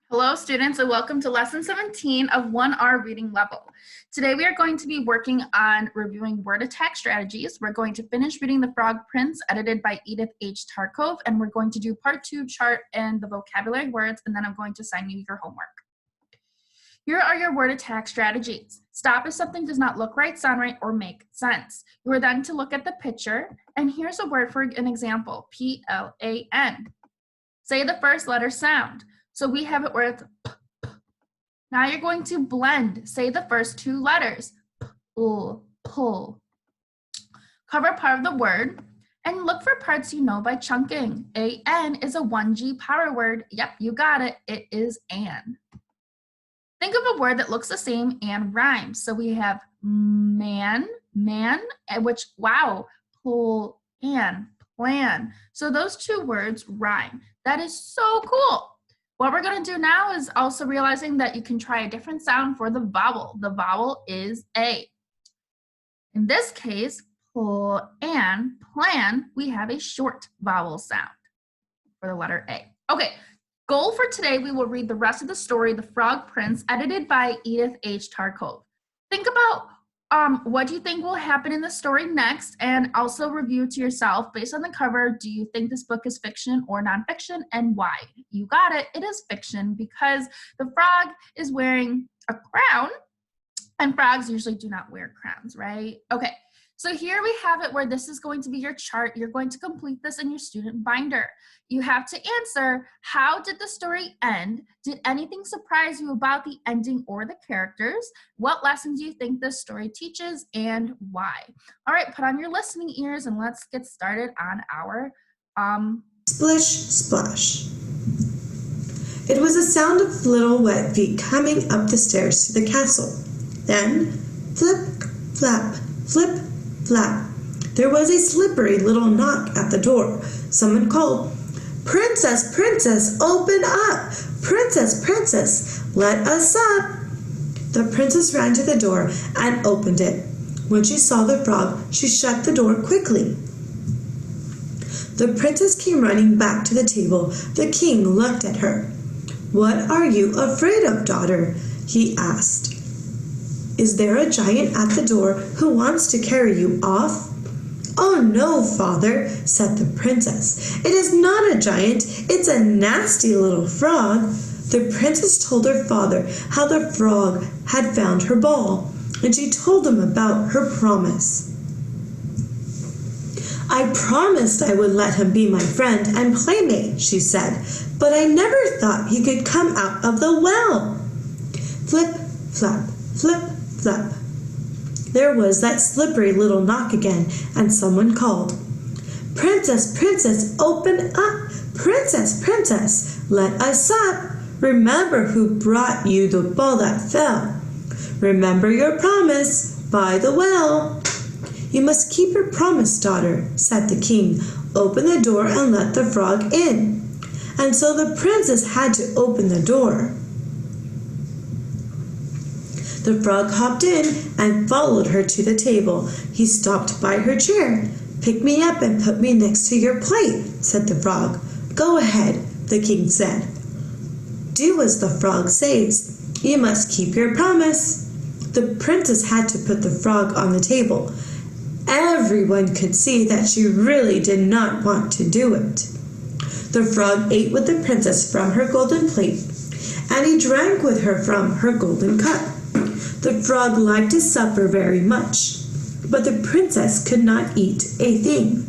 Hello students and welcome to lesson 17 of 1R reading level. Today we are going to be working on reviewing word attack strategies. We're going to finish reading The Frog Prince edited by Edith H. Tarkov, and we're going to do part 2 chart and the vocabulary words, and then I'm going to assign you your homework. Here are your word attack strategies. Stop if something does not look right, sound right, or make sense. You are then to look at the picture, and here's a word for an example, P-L-A-N. Say the first letter sound. So we have it where it's p, p. Now you're going to blend. Say the first two letters, p, pull. Cover part of the word and look for parts you know by chunking. A-N is a 1G power word. Yep, you got it. It is an. Think of a word that looks the same and rhymes. So we have man, which, wow, pull, and plan. So those two words rhyme. That is so cool. What we're going to do now is also realizing that you can try a different sound for the vowel. The vowel is A. In this case, pull and plan, we have a short vowel sound for the letter A. Okay, goal for today, we will read the rest of the story, The Frog Prince, edited by Edith H. Tarkov. Think about what do you think will happen in the story next, and also review to yourself based on the cover. Do you think this book is fiction or nonfiction, and why? You got it. It is fiction because the frog is wearing a crown, and frogs usually do not wear crowns, right? Okay, so here we have it where this is going to be your chart. You're going to complete this in your student binder. You have to answer, how did the story end? Did anything surprise you about the ending or the characters? What lesson do you think this story teaches and why? All right, put on your listening ears and let's get started on our Splish, splash. It was the sound of little wet feet coming up the stairs to the castle. Then, flip, flap, flip, flap. There was a slippery little knock at the door. Someone called, "Princess, princess, open up! Princess, princess, let us up!" The princess ran to the door and opened it. When she saw the frog, she shut the door quickly. The princess came running back to the table. The king looked at her. "What are you afraid of, daughter?" he asked. "Is there a giant at the door who wants to carry you off?" "Oh no, father," said the princess. "It is not a giant, it's a nasty little frog." The princess told her father how the frog had found her ball, and she told him about her promise. "I promised I would let him be my friend and playmate," she said, "but I never thought he could come out of the well." Flip, flap, flip, flap. There was that slippery little knock again, and someone called, "Princess, princess, open up! Princess, princess, let us up! Remember who brought you the ball that fell. Remember your promise by the well." "You must keep your promise, daughter," said the king. "Open the door and let the frog in." And so the princess had to open the door. The frog hopped in and followed her to the table. He stopped by her chair. "Pick me up and put me next to your plate," said the frog. "Go ahead," the king said. "Do as the frog says. You must keep your promise." The princess had to put the frog on the table. Everyone could see that she really did not want to do it. The frog ate with the princess from her golden plate, and he drank with her from her golden cup. The frog liked his supper very much, but the princess could not eat a thing.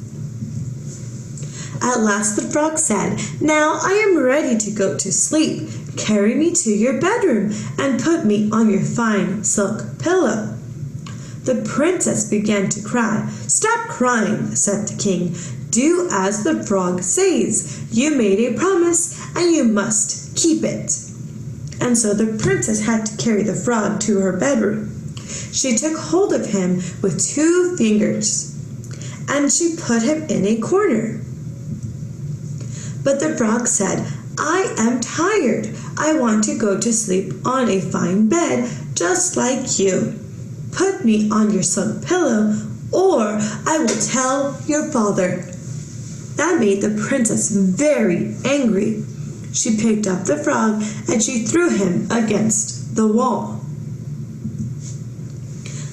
At last the frog said, "Now I am ready to go to sleep. Carry me to your bedroom and put me on your fine silk pillow." The princess began to cry. "Stop crying," said the king. "Do as the frog says. You made a promise and you must keep it." And so the princess had to carry the frog to her bedroom. She took hold of him with 2 fingers, and she put him in a corner. But the frog said, "I am tired. I want to go to sleep on a fine bed just like you. Put me on your silk pillow, or I will tell your father." That made the princess very angry. She picked up the frog and she threw him against the wall.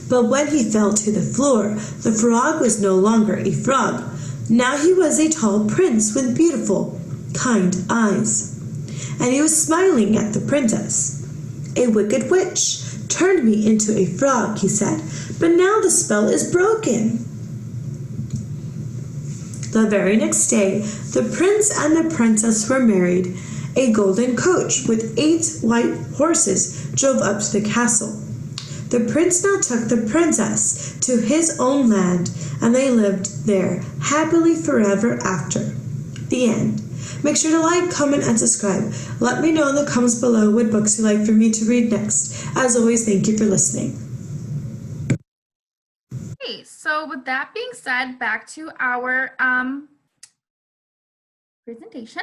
But when he fell to the floor, the frog was no longer a frog. Now he was a tall prince with beautiful, kind eyes. And he was smiling at the princess. "A wicked witch turned me into a frog," he said, "but now the spell is broken." The very next day, the prince and the princess were married. A golden coach with 8 white horses drove up to the castle. The prince now took the princess to his own land, and they lived there happily forever after. The end. Make sure to like, comment, and subscribe. Let me know in the comments below what books you'd like for me to read next. As always, thank you for listening. Okay, so with that being said, back to our presentation.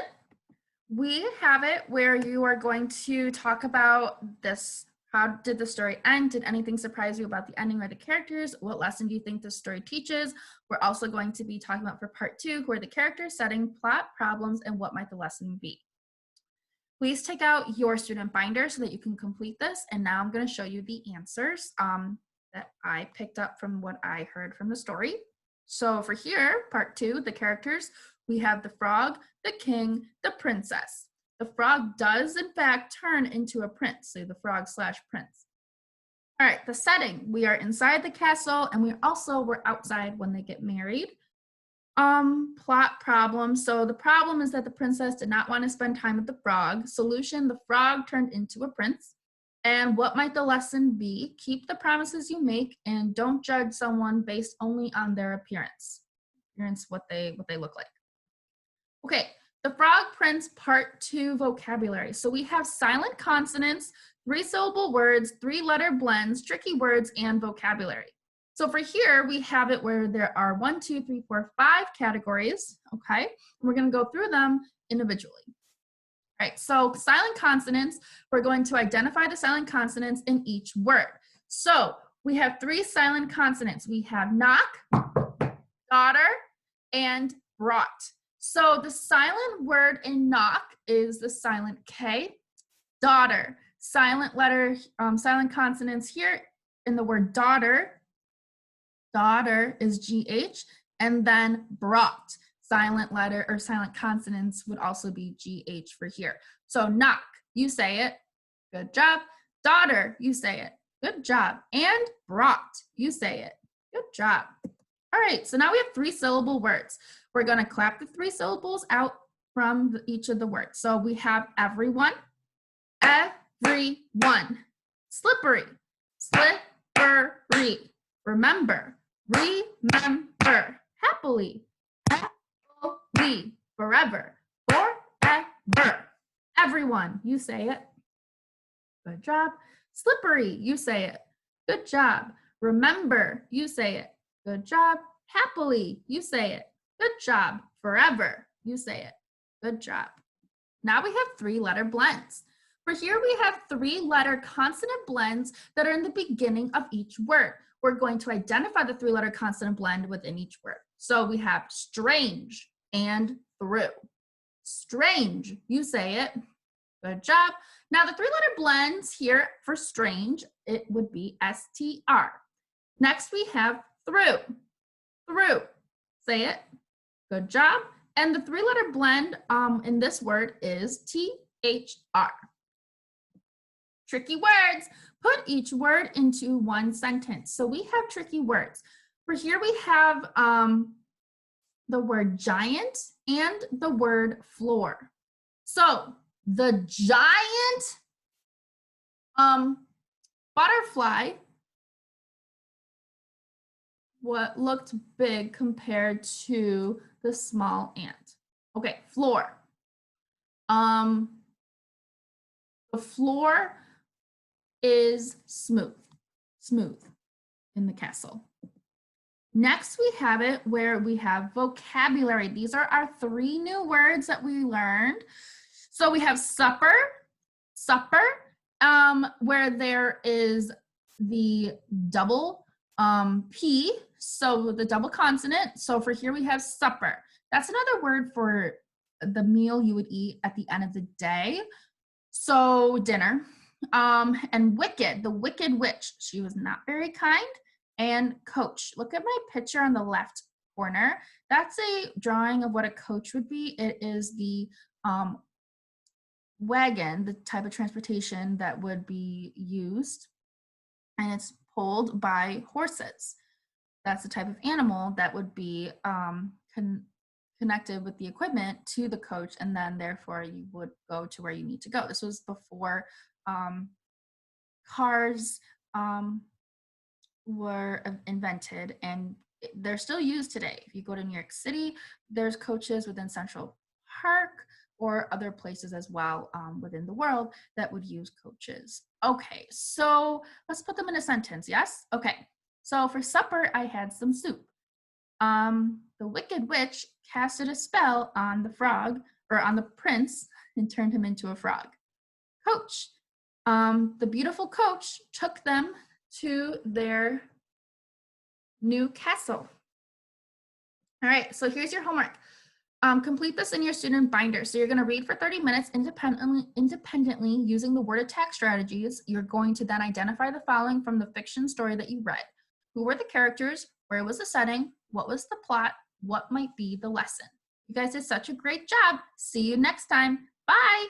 We have it where you are going to talk about this. How did the story end? Did anything surprise you about the ending or the characters? What lesson do you think the story teaches? We're also going to be talking about for part 2, who are the characters, setting, plot, problems, and what might the lesson be. Please take out your student binder so that you can complete this. And now I'm going to show you the answers that I picked up from what I heard from the story. So for here, part 2, the characters, we have the frog, the king, the princess. The frog does, in fact, turn into a prince, so the frog/prince. All right, the setting. We are inside the castle, and we're outside when they get married. Plot problem. So the problem is that the princess did not want to spend time with the frog. Solution, the frog turned into a prince. And what might the lesson be? Keep the promises you make, and don't judge someone based only on their appearance. What they look like. Okay. The Frog Prince Part 2 vocabulary. So we have silent consonants, 3-syllable words, 3-letter blends, tricky words, and vocabulary. So for here, we have it where there are 1, 2, 3, 4, 5 categories, okay? And we're going to go through them individually. All right, so silent consonants, we're going to identify the silent consonants in each word. So we have 3 silent consonants. We have knock, daughter, and brought. So the silent word in knock is the silent K. Daughter, silent letter, silent consonants here in the word daughter. Daughter is GH, and then brought, silent letter or silent consonants would also be GH for here. So knock, you say it, good job. Daughter, you say it, good job. And brought, you say it, good job. All right, so now we have 3-syllable words. We're going to clap the 3 syllables out from each of the words. So we have everyone, everyone, slippery, slippery, remember, remember, happily, happily, forever, forever, everyone, you say it, good job. Slippery, you say it, good job. Remember, you say it, good job. Happily, you say it. Good job. Forever, you say it. Good job. Now we have 3-letter blends. For here we have 3-letter consonant blends that are in the beginning of each word. We're going to identify the 3-letter consonant blend within each word. So we have strange and through. Strange, you say it. Good job. Now the 3-letter blends here for strange, it would be STR. Next we have through. Through, say it. Good job. And the 3-letter blend in this word is THR. Tricky words. Put each word into one sentence. So we have tricky words. For here we have the word giant and the word floor. So the giant butterfly what looked big compared to the small ant. Okay, floor. The floor is smooth in the castle. Next, we have it where we have vocabulary. These are our 3 new words that we learned. So we have supper, where there is the double P, so the double consonant. So for here we have supper. That's another word for the meal you would eat at the end of the day. So dinner. And Wicked, the Wicked Witch, she was not very kind. And Coach, look at my picture on the left corner. That's a drawing of what a coach would be. It is the wagon, the type of transportation that would be used, and it's pulled by horses. That's the type of animal that would be connected with the equipment to the coach, and then therefore you would go to where you need to go. This was before cars were invented, and they're still used today. If you go to New York City, there's coaches within Central Park or other places as well within the world that would use coaches. Okay, so let's put them in a sentence, yes? Okay, so for supper, I had some soup. The Wicked Witch casted a spell on the frog, or on the prince, and turned him into a frog. Coach. The beautiful coach took them to their new castle. All right, so here's your homework. Complete this in your student binder. So you're going to read for 30 minutes independently using the word attack strategies. You're going to then identify the following from the fiction story that you read. Who were the characters? Where was the setting? What was the plot? What might be the lesson? You guys did such a great job. See you next time. Bye.